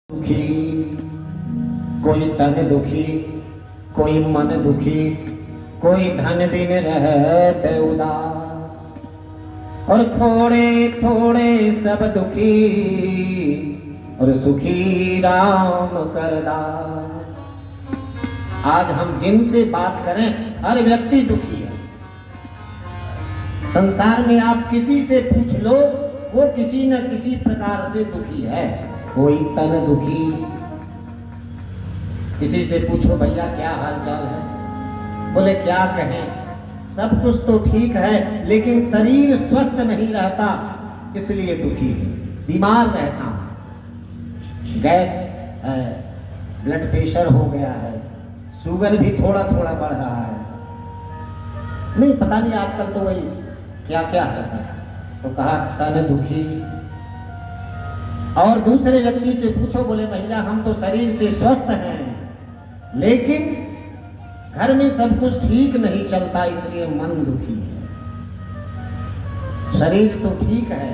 दुखी, कोई तन दुखी, कोई मन दुखी, कोई धन बिन रहते उदास, और थोड़े थोड़े सब दुखी, और सुखी राम करदास। आज हम जिनसे बात करें हर व्यक्ति दुखी है। संसार में आप किसी से पूछ लो, वो किसी न किसी प्रकार से दुखी है। कोई तन दुखी, किसी से पूछो भैया क्या हाल चाल है, बोले क्या कहें, सब कुछ तो ठीक है लेकिन शरीर स्वस्थ नहीं रहता इसलिए दुखी है, बीमार रहता हूं, गैस है, ब्लड प्रेशर हो गया है, शुगर भी थोड़ा थोड़ा बढ़ रहा है, नहीं पता नहीं आजकल तो वही क्या क्या है। तो कहा तन दुखी। और दूसरे व्यक्ति से पूछो, बोले भैया हम तो शरीर से स्वस्थ हैं लेकिन घर में सब कुछ ठीक नहीं चलता इसलिए मन दुखी है। शरीर तो ठीक है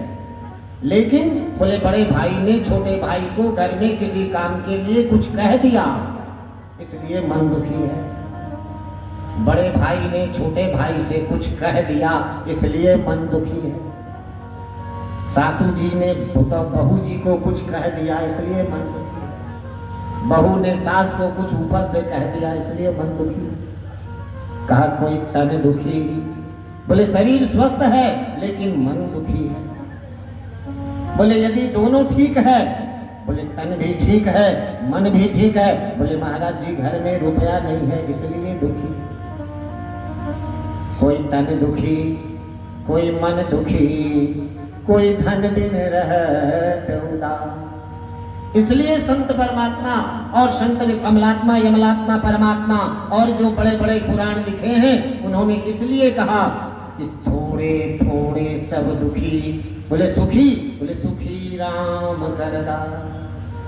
लेकिन बोले बड़े भाई ने छोटे भाई को घर में किसी काम के लिए कुछ कह दिया इसलिए मन दुखी है। बड़े भाई ने छोटे भाई से कुछ कह दिया इसलिए मन दुखी है। सासू जी ने बहू जी को कुछ कह दिया इसलिए मन दुखी है। बहू ने सास को कुछ ऊपर से कह दिया इसलिए मन दुखी है। कहा कोई तन दुखी, बोले शरीर स्वस्थ है लेकिन मन दुखी है। बोले यदि दोनों ठीक है, बोले तन भी ठीक है मन भी ठीक है, बोले महाराज जी घर में रुपया नहीं है इसलिए दुखी। कोई तन दुखी, कोई मन दुखी, कोई धन बिन रहते उदास। इसलिए संत परमात्मा और संत कमलात्मा यमलात्मा परमात्मा और जो बड़े बड़े पुराण लिखे हैं उन्होंने इसलिए कहा इस थोड़े थोड़े सब दुखी, बोले सुखी, बोले सुखी राम करदास।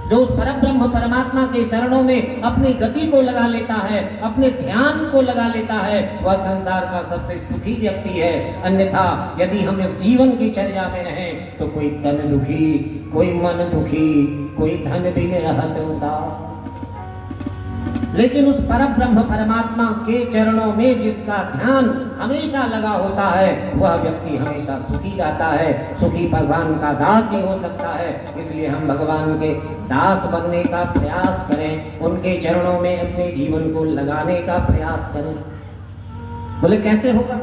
जो उस परब्रह्म परमात्मा के शरणों में अपनी गति को लगा लेता है, अपने ध्यान को लगा लेता है, वह संसार का सबसे सुखी व्यक्ति है। अन्यथा यदि हम इस जीवन की चर्या में रहें तो कोई तन दुखी, कोई मन दुखी, कोई धन बिन रहत उदास। लेकिन उस परब्रह्म परमात्मा के चरणों में जिसका ध्यान हमेशा लगा होता है वह व्यक्ति हमेशा सुखी रहता है। सुखी भगवान का दास ही हो सकता है। इसलिए हम भगवान के दास बनने का प्रयास करें, उनके चरणों में अपने जीवन को लगाने का प्रयास करें। बोले कैसे होगा,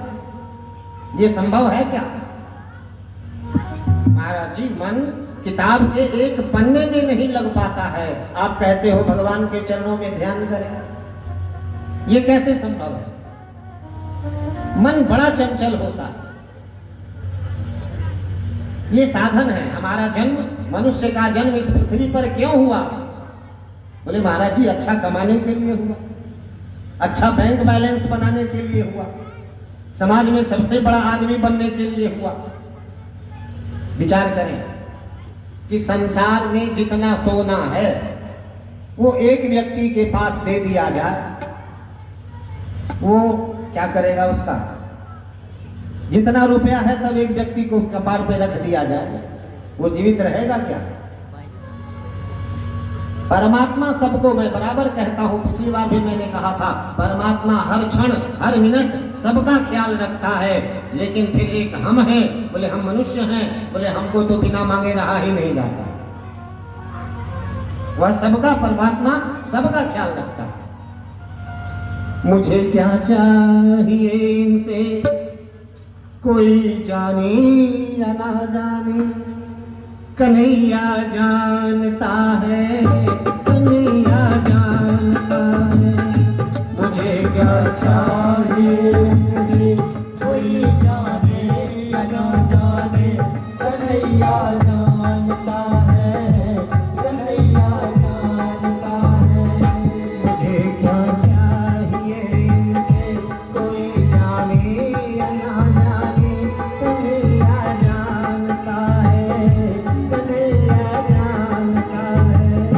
ये संभव है क्या? महाराज जी मन किताब के एक पन्ने में नहीं लग पाता है, आप कहते हो भगवान के चरणों में ध्यान करें, ये कैसे संभव है? मन बड़ा चंचल होता है। ये साधन है। हमारा जन्म, मनुष्य का जन्म इस पृथ्वी पर क्यों हुआ? बोले महाराज जी अच्छा कमाने के लिए हुआ, अच्छा बैंक बैलेंस बनाने के लिए हुआ, समाज में सबसे बड़ा आदमी बनने के लिए हुआ। विचार करें कि संसार में जितना सोना है वो एक व्यक्ति के पास दे दिया जाए, वो क्या करेगा उसका? जितना रुपया है सब एक व्यक्ति को कपार पे रख दिया जाए, वो जीवित रहेगा क्या? परमात्मा सबको, मैं बराबर कहता हूं, पिछली बार भी मैंने कहा था, परमात्मा हर क्षण हर मिनट सबका ख्याल रखता है। लेकिन फिर एक हम हैं, बोले हम मनुष्य हैं, बोले हमको तो बिना मांगे रहा ही नहीं जाता। वह सबका परमात्मा सबका ख्याल रखता है। मुझे क्या चाहिए इनसे कोई जाने या ना जाने, कन्हैया जानता है, कन्हैया जानता है। मुझे क्या चाहिए कोई जाने या ना जाने, कन्हैया जानता है, कन्हैया जानता है। मुझे क्या चाहिए इनसे कोई जाने या ना जाने, कन्हैया जानता है, कन्हैया जानता है।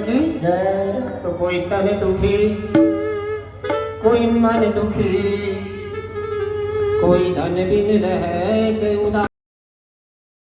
की जय। तो कोई तन दुखी, कोई मन दुखी, कोई धन बिन रहत उदास।